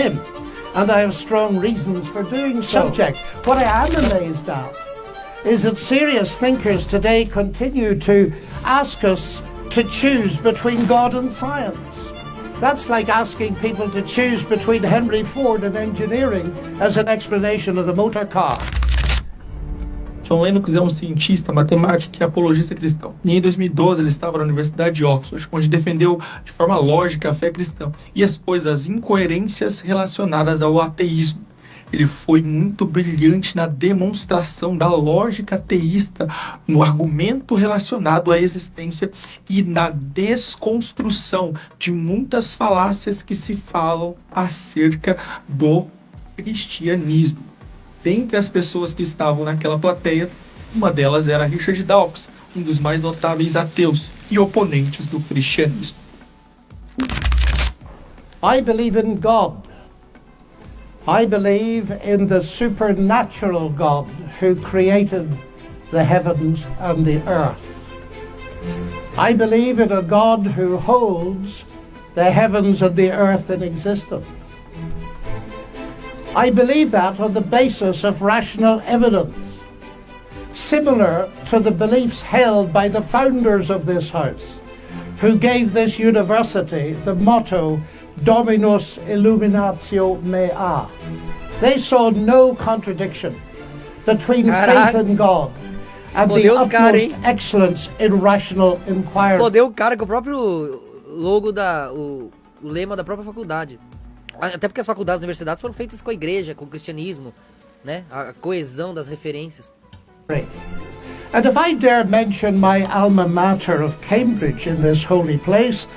him. And I have strong reasons for doing so. Subject. What I am amazed at is that serious thinkers today continue to ask us to choose between God and science. That's like asking people to choose between Henry Ford and engineering as an explanation of the motor car. John Lennox é um cientista, matemático e apologista cristão. E em 2012 ele estava na Universidade de Oxford, onde defendeu de forma lógica a fé cristã e expôs as incoerências relacionadas ao ateísmo. Ele foi muito brilhante na demonstração da lógica ateísta, no argumento relacionado à existência e na desconstrução de muitas falácias que se falam acerca do cristianismo. Dentre as pessoas que estavam naquela plateia, uma delas era Richard Dawkins, um dos mais notáveis ateus e oponentes do cristianismo. I believe in God. I believe in the supernatural God who created the heavens and the earth. I believe in a God who holds the heavens and the earth in existence. I believe that on the basis of rational evidence, similar to the beliefs held by the founders of this house, who gave this university the motto Dominus Illuminatio Mea. They saw no contradiction between faith in God and the utmost excellence in rational inquiry. Fodeu o cara com o próprio logo o lema da própria faculdade. Até porque as faculdades e universidades foram feitas com a igreja, com o cristianismo, né? A coesão das referências. And if I dare mention my alma mater of Cambridge in this holy place,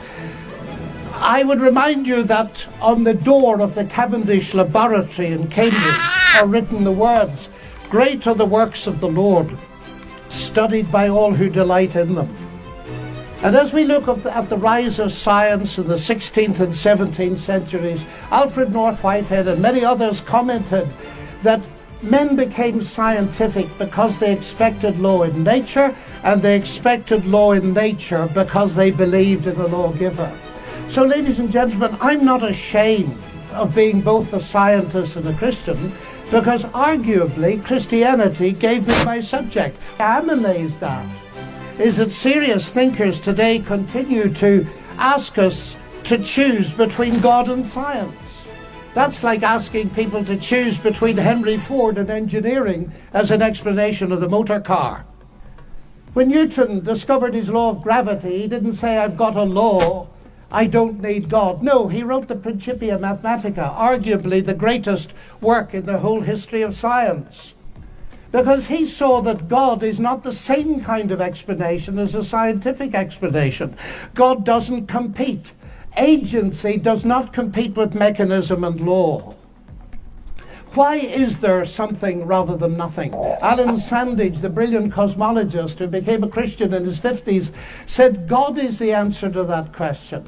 I would remind you that on the door of the Cavendish Laboratory in Cambridge are written the words, "Great are the works of the Lord, studied by all who delight in them." And as we look at the rise of science in the 16th and 17th centuries, Alfred North Whitehead and many others commented that men became scientific because they expected law in nature, and they expected law in nature because they believed in a lawgiver. So, ladies and gentlemen, I'm not ashamed of being both a scientist and a Christian, because arguably Christianity gave me my subject. I'm amazed at is that serious thinkers today continue to ask us to choose between God and science. That's like asking people to choose between Henry Ford and engineering as an explanation of the motor car. When Newton discovered his law of gravity, he didn't say, I've got a law, I don't need God. No, he wrote the Principia Mathematica, arguably the greatest work in the whole history of science. Because he saw that God is not the same kind of explanation as a scientific explanation. God doesn't compete. Agency does not compete with mechanism and law. Why is there something rather than nothing? Alan Sandage, the brilliant cosmologist who became a Christian in his 50s, said God is the answer to that question.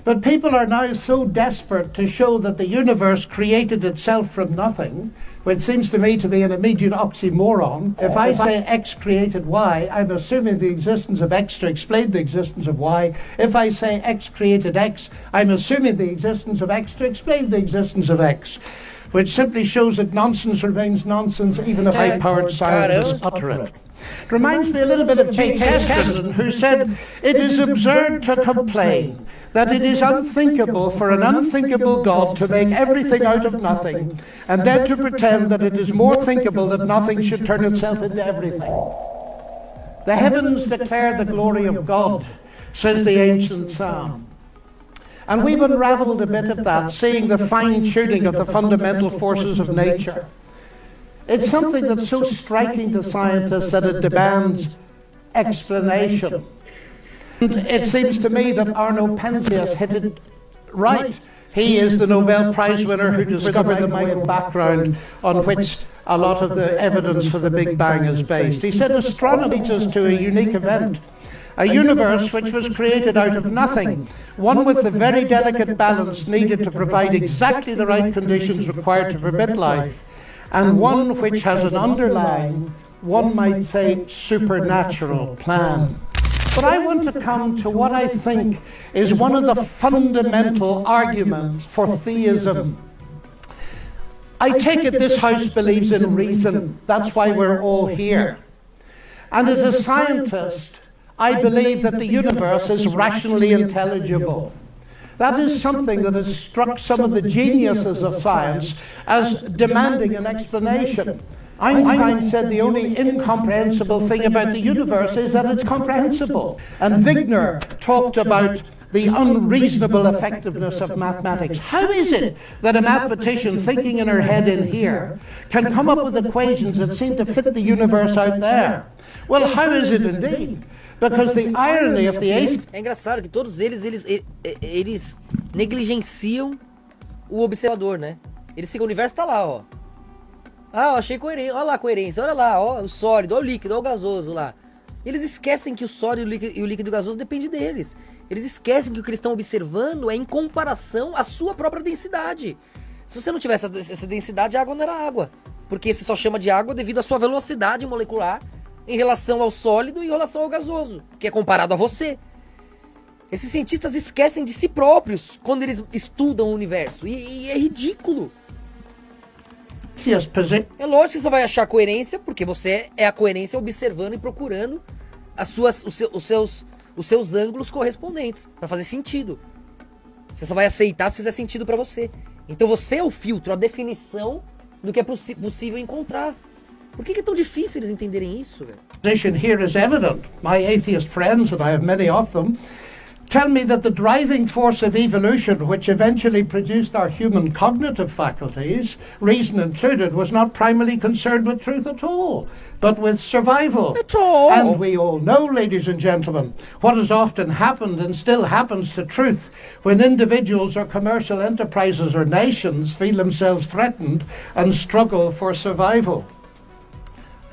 But people are now so desperate to show that the universe created itself from nothing, which seems to me to be an immediate oxymoron. If I say X created Y, I'm assuming the existence of X to explain the existence of Y. If I say X created X, I'm assuming the existence of X to explain the existence of X, which simply shows that nonsense remains nonsense even if high-powered scientists utter it. It reminds me a little bit of J. Chesterton, who said, "It is absurd to complain that it is unthinkable for an unthinkable God to make everything out of nothing, and then to pretend that it is more thinkable that nothing should turn itself into everything." The heavens declare the glory of God, says the ancient psalm. And we've unraveled a bit of that, seeing the fine-tuning of the fundamental forces of nature. It's something that's so striking to scientists that it demands explanation. And it seems to me that Arno Penzias hit it right. He is the Nobel Prize winner who discovered the microwave background on which a lot of the evidence for the Big Bang is based. He said astronomy leads us to a unique event. A universe which was created out of nothing, one with the very delicate balance needed to provide exactly the right conditions required to permit life, and one which has an underlying, one might say, supernatural plan. But I want to come to what I think is one of the fundamental arguments for theism. I take it this house believes in reason. That's why we're all here. And as a scientist, I believe that the universe is rationally intelligible. That is something that has struck some of the geniuses of science as demanding an explanation. Einstein said the only incomprehensible thing about the universe is that it's comprehensible. And Wigner talked about the unreasonable effectiveness of mathematics. How is it that a mathematician thinking in her head in here can come up with equations that seem to fit the universe out there? Well, how is it indeed? Because the irony of the eighth... É engraçado que todos eles negligenciam o observador, né? Eles ficam, o universo tá lá, ó. Ah, eu achei coerência, olha lá a coerência, olha lá, ó, o sólido, olha o líquido, olha o gasoso lá. Eles esquecem que o sólido e o líquido gasoso depende deles. Eles esquecem que o que eles estão observando é em comparação à sua própria densidade. Se você não tivesse essa densidade, a água não era água. Porque você só chama de água devido à sua velocidade molecular em relação ao sólido e em relação ao gasoso, que é comparado a você. Esses cientistas esquecem de si próprios quando eles estudam o universo. E é ridículo. É lógico que você vai achar coerência, porque você é a coerência observando e procurando os seus ângulos correspondentes, para fazer sentido. Você só vai aceitar se fizer sentido para você. Então você é o filtro, a definição do que é possível encontrar. Por que é tão difícil eles entenderem isso, velho? Position here is evident. My atheist friends, and I have many of them, tell me that the driving force of evolution, which eventually produced our human cognitive faculties, reason included, was not primarily concerned with truth at all, but with survival. At all. And we all know, ladies and gentlemen, what has often happened and still happens to truth when individuals or commercial enterprises or nations feel themselves threatened and struggle for survival.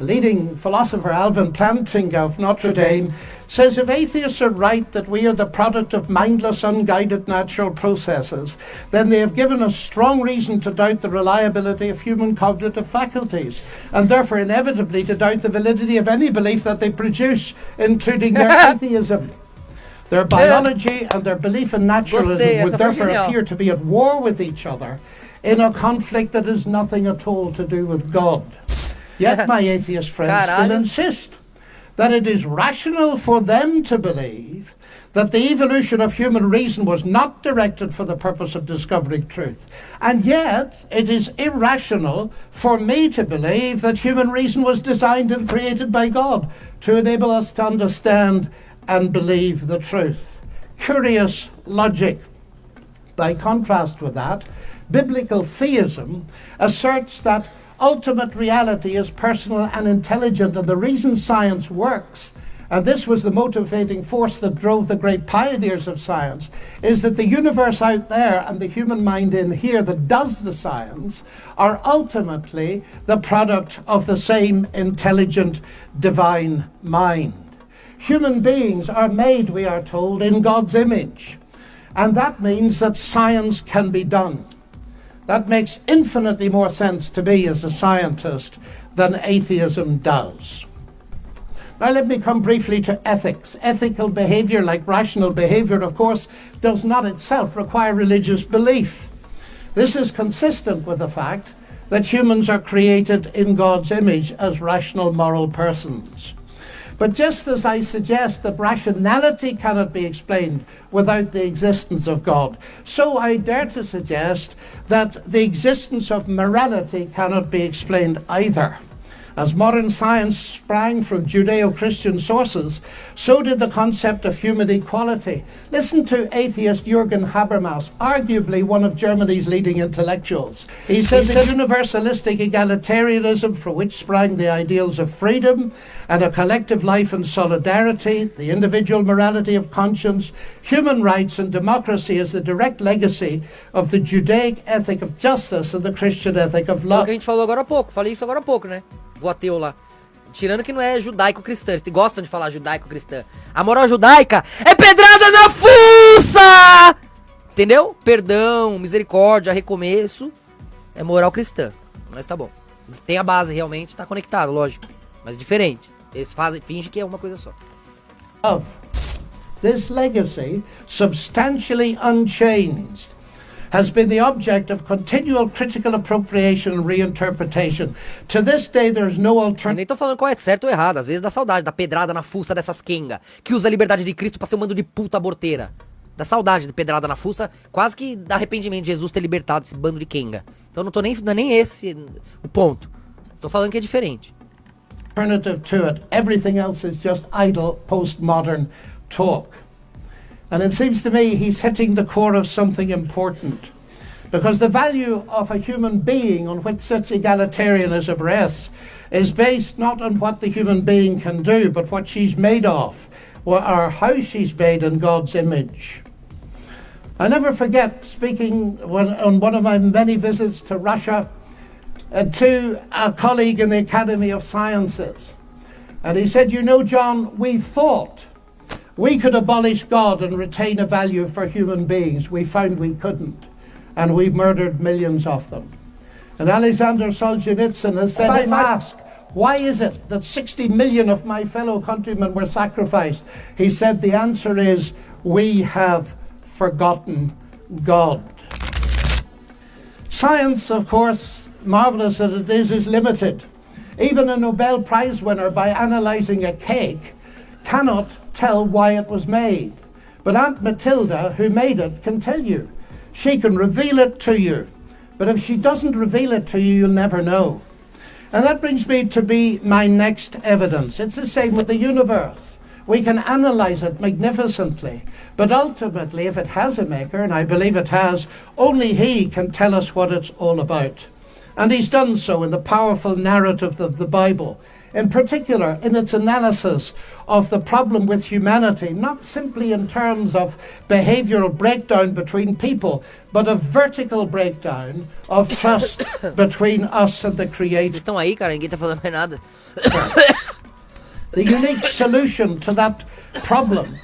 Leading philosopher Alvin Plantinga of Notre Dame says if atheists are right that we are the product of mindless, unguided natural processes, then they have given us strong reason to doubt the reliability of human cognitive faculties, and therefore inevitably to doubt the validity of any belief that they produce, including their atheism. Their biology and their belief in naturalism would therefore appear to be at war with each other in a conflict that has nothing at all to do with God. Yet my atheist friends still insist that it is rational for them to believe that the evolution of human reason was not directed for the purpose of discovering truth. And yet it is irrational for me to believe that human reason was designed and created by God to enable us to understand and believe the truth. Curious logic. By contrast with that, biblical theism asserts that ultimate reality is personal and intelligent, and the reason science works, and this was the motivating force that drove the great pioneers of science, is that the universe out there and the human mind in here that does the science are ultimately the product of the same intelligent divine mind. Human beings are made, we are told, in God's image, and that means that science can be done. That makes infinitely more sense to me as a scientist than atheism does. Now let me come briefly to ethics. Ethical behavior, like rational behavior, of course, does not itself require religious belief. This is consistent with the fact that humans are created in God's image as rational moral persons. But just as I suggest that rationality cannot be explained without the existence of God, so I dare to suggest that the existence of morality cannot be explained either. As modern science sprang from Judeo-Christian sources, so did the concept of human equality. Listen to atheist Jürgen Habermas, arguably one of Germany's leading intellectuals. He says that universalistic egalitarianism, from which sprang the ideals of freedom and a collective life and solidarity, the individual morality of conscience, human rights and democracy is the direct legacy of the Judaic ethic of justice and the Christian ethic of love. O que a gente falou agora há pouco, falei isso agora há pouco, né? O ateu lá. Tirando que não é judaico-cristã, eles gostam de falar judaico-cristã. A moral judaica é pedrada na fuça! Entendeu? Perdão, misericórdia, recomeço. É moral cristã. Mas tá bom. Tem a base realmente, tá conectado, lógico. Mas diferente. Eles fingem que é uma coisa só. Of this legacy substantially unchanged. has been the object of continual critical appropriation and reinterpretation. To this day, there's no Eu alternative. nem tô falando qual é certo ou errado. Às vezes dá saudade da pedrada na fuça dessas quenga, que usa a liberdade de Cristo pra ser um bando de puta aborteira. Dá saudade de pedrada na fuça, quase que dá arrependimento de Jesus ter libertado esse bando de quenga. Então não é nem esse o ponto. Tô falando que é diferente. Alternative to it. Everything else is just idle postmodern talk. And it seems to me he's hitting the core of something important. Because the value of a human being on which such egalitarianism rests is based not on what the human being can do, but what she's made of, or how she's made in God's image. I never forget speaking on one of my many visits to Russia to a colleague in the Academy of Sciences. And he said, you know, John, we thought we could abolish God and retain a value for human beings. We found we couldn't. And we murdered millions of them. And Alexander Solzhenitsyn has said, if asked, why is it that 60 million of my fellow countrymen were sacrificed? He said, the answer is, we have forgotten God. Science, of course, marvelous as it is limited. Even a Nobel Prize winner, by analysing a cake, cannot tell why it was made. But Aunt Matilda, who made it, can tell you. She can reveal it to you. But if she doesn't reveal it to you, you'll never know. And that brings me to my next evidence. It's the same with the universe. We can analyse it magnificently, but ultimately, if it has a maker, and I believe it has, only he can tell us what it's all about. And he's done so in the powerful narrative of the Bible, in particular in its analysis of the problem with humanity, not simply in terms of behavioural breakdown between people, but a vertical breakdown of trust between us and the Creator. Vocês estão aí, cara? Ninguém tá falando mais nada. The unique solution to that problem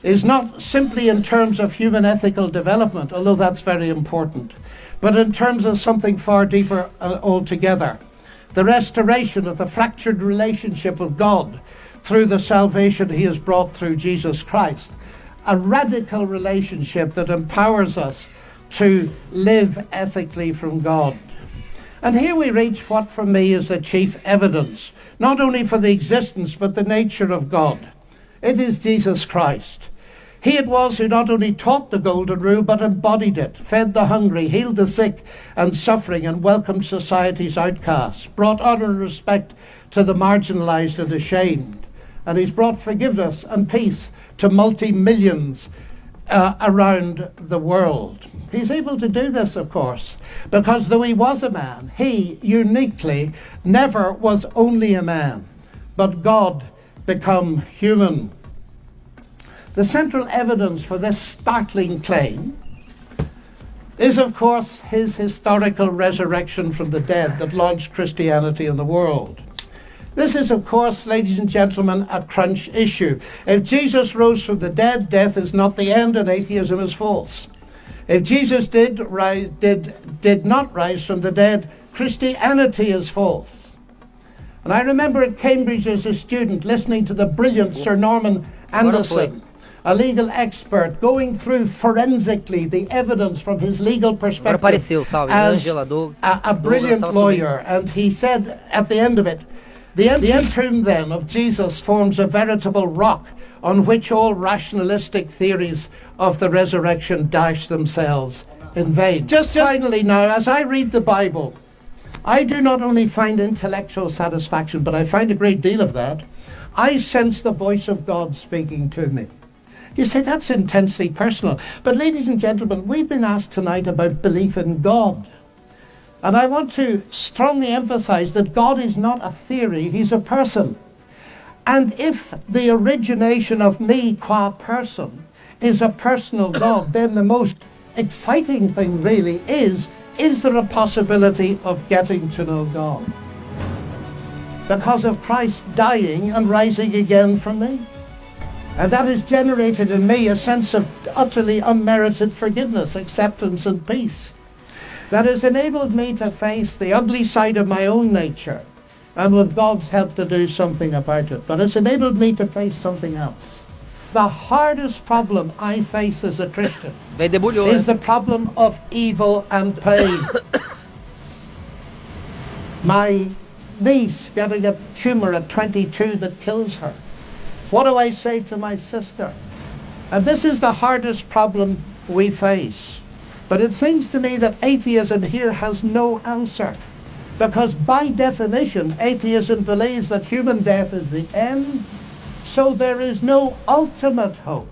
is not simply in terms of human ethical development, although that's very important, but in terms of something far deeper altogether. The restoration of the fractured relationship with God through the salvation he has brought through Jesus Christ. A radical relationship that empowers us to live ethically from God. And here we reach what for me is the chief evidence, not only for the existence but the nature of God. It is Jesus Christ. He it was who not only taught the golden rule but embodied it, fed the hungry, healed the sick and suffering, and welcomed society's outcasts, brought honour and respect to the marginalised and ashamed. And he's brought forgiveness and peace to multi-millions around the world. He's able to do this, of course, because though he was a man, he uniquely never was only a man, but God become human. The central evidence for this startling claim is, of course, his historical resurrection from the dead that launched Christianity in the world. This is, of course, ladies and gentlemen, a crunch issue. If Jesus rose from the dead, death is not the end and atheism is false. If Jesus did not rise from the dead, Christianity is false. And I remember at Cambridge as a student listening to the brilliant Sir Norman Anderson, a legal expert, going through forensically the evidence from his legal perspective as a brilliant lawyer. And he said at the end of it, the tomb then of Jesus forms a veritable rock on which all rationalistic theories of the resurrection dash themselves in vain. Just finally now, as I read the Bible, I do not only find intellectual satisfaction, but I find a great deal of that. I sense the voice of God speaking to me. You say that's intensely personal. But ladies and gentlemen, we've been asked tonight about belief in God. And I want to strongly emphasize that God is not a theory, he's a person. And if the origination of me qua person is a personal God, then the most exciting thing really is there a possibility of getting to know God? Because of Christ dying and rising again for me. And that has generated in me a sense of utterly unmerited forgiveness, acceptance and peace. That has enabled me to face the ugly side of my own nature and with God's help to do something about it. But it's enabled me to face something else. the hardest problem I face as a Christian Velho debulhou, is né? the problem of evil and pain. My niece getting a tumor at 22 that kills her. What do I say to my sister? And this is the hardest problem we face. But it seems to me that atheism here has no answer. Because by definition, atheism believes that human death is the end, so there is no ultimate hope.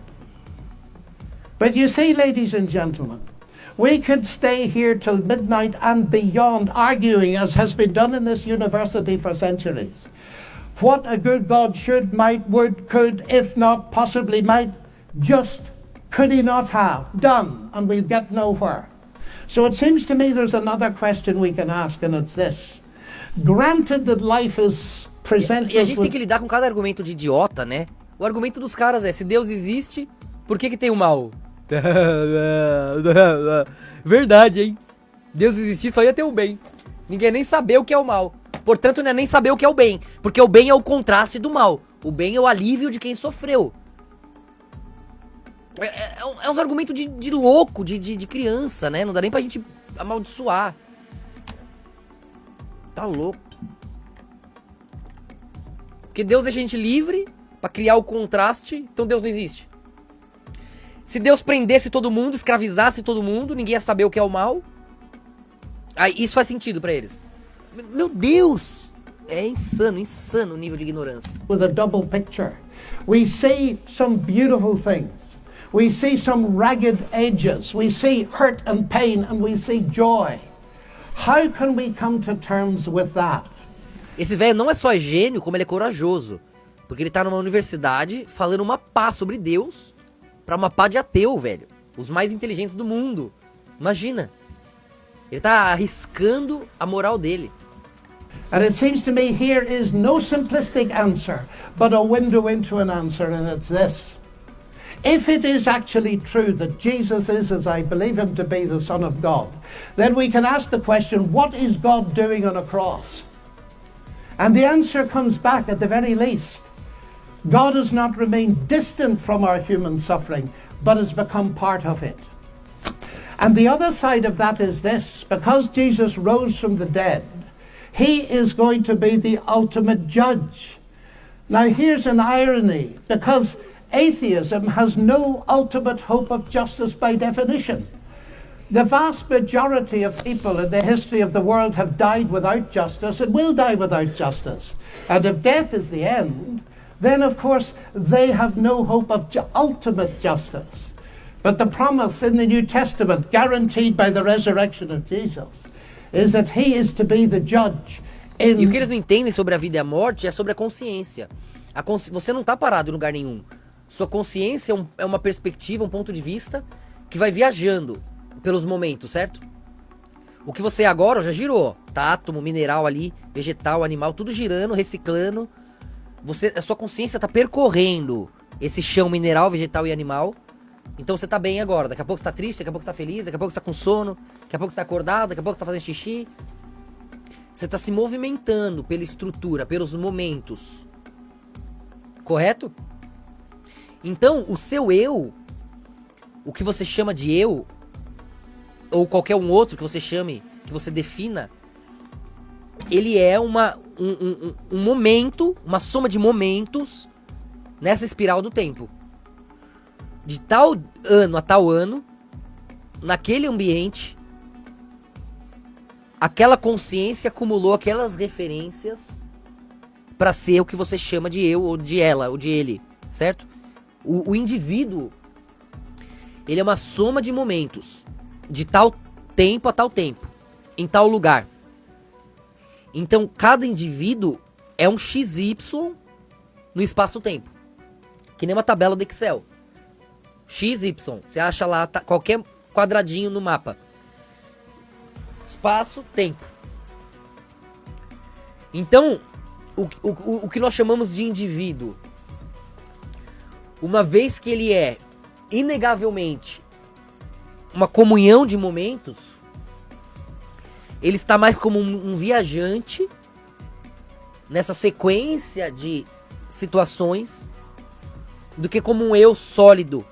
But you see, ladies and gentlemen, we could stay here till midnight and beyond arguing, as has been done in this university for centuries, what a good God should, might, would, could, if not, possibly might, just could he not have done, and we'll get nowhere. So it seems to me there's another question we can ask, and it's this. Granted that life is presented E a gente tem with... que lidar com cada argumento de idiota, né? O argumento dos caras é, se Deus existe, por que tem o mal? Verdade, hein? Deus existir só ia ter o bem. Ninguém nem saber o que é o mal. Portanto, não é nem saber o que é o bem. Porque o bem é o contraste do mal. O bem é o alívio de quem sofreu. É uns argumentos de louco, de criança, né? Não dá nem pra gente amaldiçoar. Tá louco. Porque Deus deixa a gente livre pra criar o contraste, então Deus não existe. Se Deus prendesse todo mundo, escravizasse todo mundo, ninguém ia saber o que é o mal. Aí isso faz sentido pra eles. Meu Deus! É insano, insano o nível de ignorância. with a double picture. We see some beautiful things. We see some ragged edges. We see hurt and pain, and we see joy. How can we come to terms with that? Esse velho não é só gênio, como ele é corajoso. Porque ele tá numa universidade falando uma pá sobre Deus pra uma pá de ateu, velho. Os mais inteligentes do mundo. Imagina. Ele tá arriscando a moral dele. And it seems to me here is no simplistic answer, but a window into an answer, and it's this. If it is actually true that Jesus is, as I believe him to be, the Son of God, then we can ask the question, what is God doing on a cross? And the answer comes back at the very least. God has not remained distant from our human suffering, but has become part of it. And the other side of that is this, because Jesus rose from the dead, he is going to be the ultimate judge. Now here's an irony, because atheism has no ultimate hope of justice by definition. The vast majority of people in the history of the world have died without justice and will die without justice. And if death is the end, then of course they have no hope of ultimate justice. But the promise in the New Testament, guaranteed by the resurrection of Jesus, is that he is to be the judge in... E o que eles não entendem sobre a vida e a morte é sobre a consciência. Você não tá parado em lugar nenhum. Sua consciência é uma perspectiva, um ponto de vista que vai viajando pelos momentos, certo? O que você é agora já girou. Tá, átomo, mineral ali, vegetal, animal, tudo girando, reciclando. A sua consciência tá percorrendo esse chão mineral, vegetal e animal. Então você tá bem agora. Daqui a pouco você tá triste, daqui a pouco você tá feliz, daqui a pouco você tá com sono, daqui a pouco você tá acordado, daqui a pouco você tá fazendo xixi. Você tá se movimentando pela estrutura, pelos momentos. Correto? Então, o seu eu, o que você chama de eu, ou qualquer um outro que você chame, que você defina, ele é um momento, uma soma de momentos nessa espiral do tempo. De tal ano a tal ano, naquele ambiente, aquela consciência acumulou aquelas referências para ser o que você chama de eu, ou de ela, ou de ele, certo? O indivíduo, ele é uma soma de momentos, de tal tempo a tal tempo, em tal lugar. Então, cada indivíduo é um XY no espaço-tempo, que nem uma tabela do Excel. XY, você acha lá qualquer quadradinho no mapa. Espaço, tempo. Então, o que nós chamamos de indivíduo, uma vez que ele é inegavelmente uma comunhão de momentos, ele está mais como um viajante nessa sequência de situações do que como um eu sólido,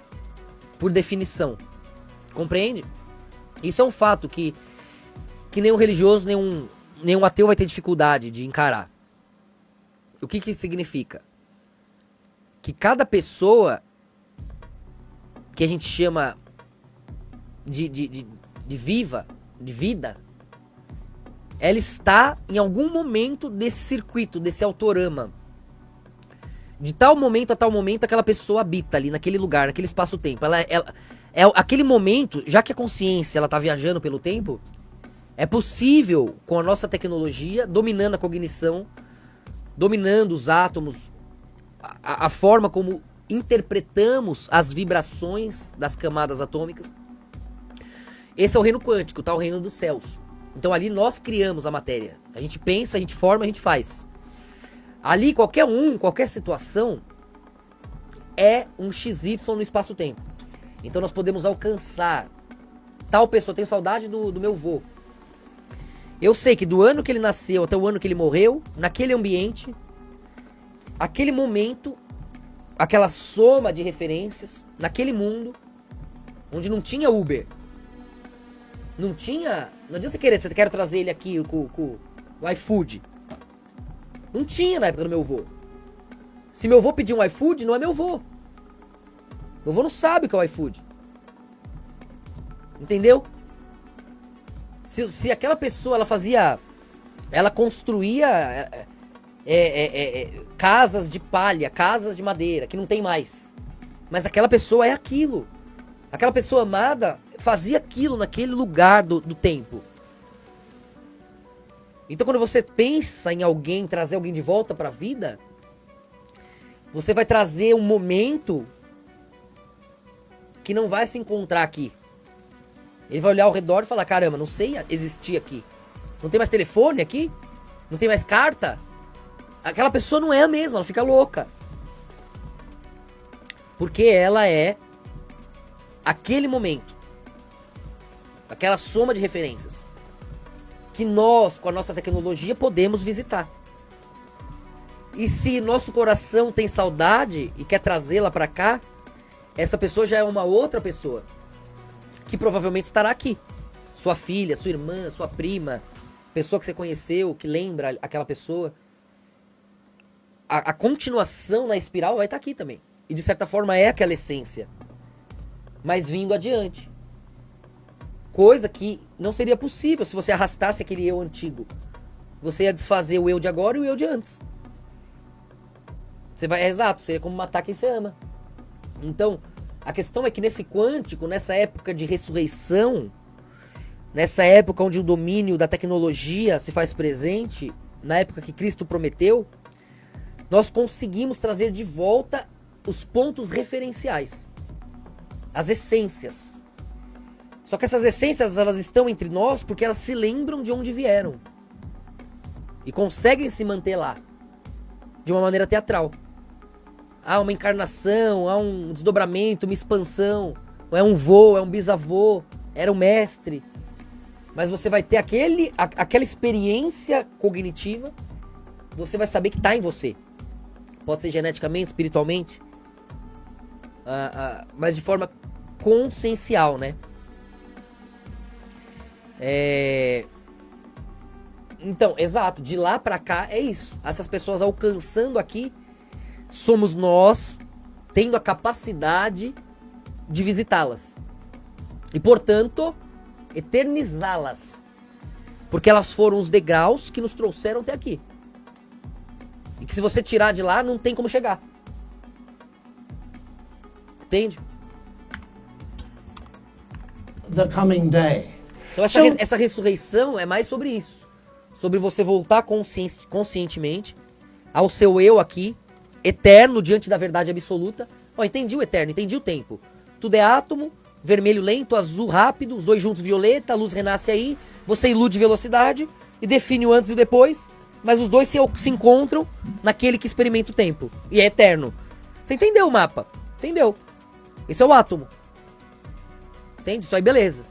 por definição. Compreende? Isso é um fato que nenhum religioso, nenhum ateu vai ter dificuldade de encarar. O que isso significa? Que cada pessoa que a gente chama de vida, ela está em algum momento desse circuito, desse autorama. De tal momento a tal momento, aquela pessoa habita ali naquele lugar, naquele espaço-tempo. Ela é aquele momento, já que a consciência ela está viajando pelo tempo, é possível, com a nossa tecnologia, dominando a cognição, dominando os átomos, a forma como interpretamos as vibrações das camadas atômicas. Esse é o reino quântico, tá? O reino dos céus. Então ali nós criamos a matéria. A gente pensa, a gente forma, a gente faz. Ali qualquer situação é um XY no espaço-tempo. Então nós podemos alcançar tal pessoa. Eu tenho saudade do meu vô. Eu sei que do ano que ele nasceu até o ano que ele morreu, naquele ambiente, aquele momento, aquela soma de referências, naquele mundo, onde não tinha Uber. Não adianta você quer trazer ele aqui com o iFood. Não tinha na época do meu vô. Se meu vô pedir um iFood, não é meu vô. Meu vô não sabe o que é o iFood. Entendeu? Se aquela pessoa, ela construía casas de palha, casas de madeira, que não tem mais. Mas aquela pessoa é aquilo. Aquela pessoa amada fazia aquilo naquele lugar do tempo. Então quando você pensa em alguém, trazer alguém de volta para a vida, você vai trazer um momento que não vai se encontrar aqui. Ele vai olhar ao redor e falar, caramba, não sei existir aqui. Não tem mais telefone aqui? Não tem mais carta? Aquela pessoa não é a mesma, ela fica louca. Porque ela é aquele momento. Aquela soma de referências. Que nós, com a nossa tecnologia, podemos visitar. E se nosso coração tem saudade e quer trazê-la pra cá, essa pessoa já é uma outra pessoa. Que provavelmente estará aqui. Sua filha, sua irmã, sua prima, pessoa que você conheceu, que lembra aquela pessoa. A continuação na espiral vai estar aqui também. E de certa forma é aquela essência. Mas vindo adiante. Coisa que não seria possível se você arrastasse aquele eu antigo. Você ia desfazer o eu de agora e o eu de antes. Exato, seria como matar quem você ama. Então, a questão é que nesse quântico, nessa época de ressurreição, nessa época onde o domínio da tecnologia se faz presente, na época que Cristo prometeu, nós conseguimos trazer de volta os pontos referenciais, as essências. Só que essas essências, elas estão entre nós porque elas se lembram de onde vieram e conseguem se manter lá de uma maneira teatral. Há uma encarnação, há um desdobramento, uma expansão, é um vô, é um bisavô, era um mestre. Mas você vai ter aquela experiência cognitiva, você vai saber que está em você. Pode ser geneticamente, espiritualmente, mas de forma consciencial, né? Então, exato, de lá pra cá é isso. Essas pessoas alcançando aqui, somos nós tendo a capacidade de visitá-las. E, portanto, eternizá-las. Porque elas foram os degraus que nos trouxeram até aqui. E que se você tirar de lá, não tem como chegar. Entende? The coming day. Então essa ressurreição é mais sobre isso. Sobre você voltar conscientemente ao seu eu aqui, eterno diante da verdade absoluta. Ó, entendi o eterno, entendi o tempo. Tudo é átomo, vermelho lento, azul rápido, os dois juntos violeta, a luz renasce aí, você ilude velocidade e define o antes e o depois, mas os dois se encontram naquele que experimenta o tempo e é eterno. Você entendeu o mapa? Entendeu? Esse é o átomo. Entende? Isso aí, beleza.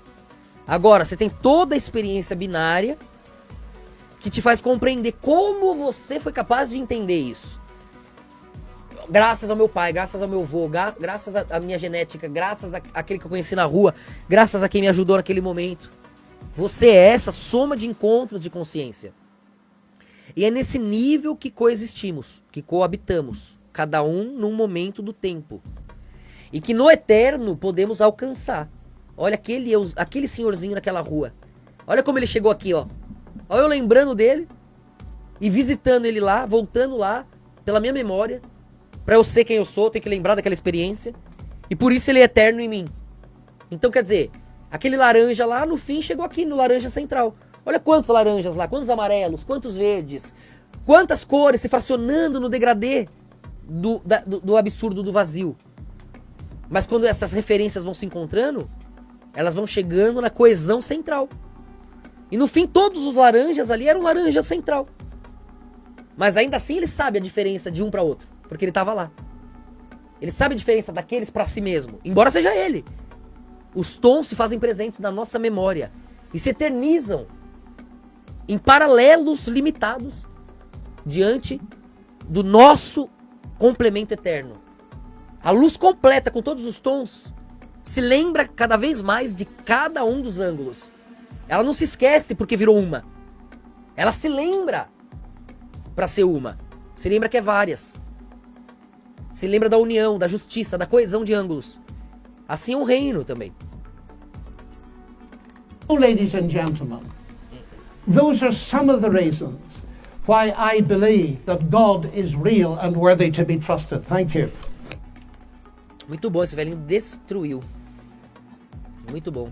Agora, você tem toda a experiência binária que te faz compreender como você foi capaz de entender isso. Graças ao meu pai, graças ao meu avô, graças à minha genética, graças àquele que eu conheci na rua, graças a quem me ajudou naquele momento. Você é essa soma de encontros de consciência. E é nesse nível que coexistimos, que coabitamos, cada um num momento do tempo. E que no eterno podemos alcançar. Olha aquele senhorzinho naquela rua. Olha como ele chegou aqui, ó. Olha eu lembrando dele e visitando ele lá, voltando lá, pela minha memória. Pra eu ser quem eu sou, tenho que lembrar daquela experiência. E por isso ele é eterno em mim. Então quer dizer, aquele laranja lá, no fim, chegou aqui no laranja central. Olha quantos laranjas lá, quantos amarelos, quantos verdes. Quantas cores se fracionando no degradê do absurdo do vazio. Mas quando essas referências vão se encontrando, elas vão chegando na coesão central. E no fim, todos os laranjas ali eram laranja central. Mas ainda assim ele sabe a diferença de um para outro, porque ele estava lá. Ele sabe a diferença daqueles para si mesmo, embora seja ele. Os tons se fazem presentes na nossa memória e se eternizam em paralelos limitados diante do nosso complemento eterno. A luz completa com todos os tons se lembra cada vez mais de cada um dos ângulos. Ela não se esquece porque virou uma. Ela se lembra para ser uma. Se lembra que é várias. Se lembra da união, da justiça, da coesão de ângulos. Assim é um reino também. Ladies and gentlemen, those are some of the reasons why I believe that God is real and worthy to be trusted. Thank you. Muito bom, esse velhinho destruiu. Muito bom.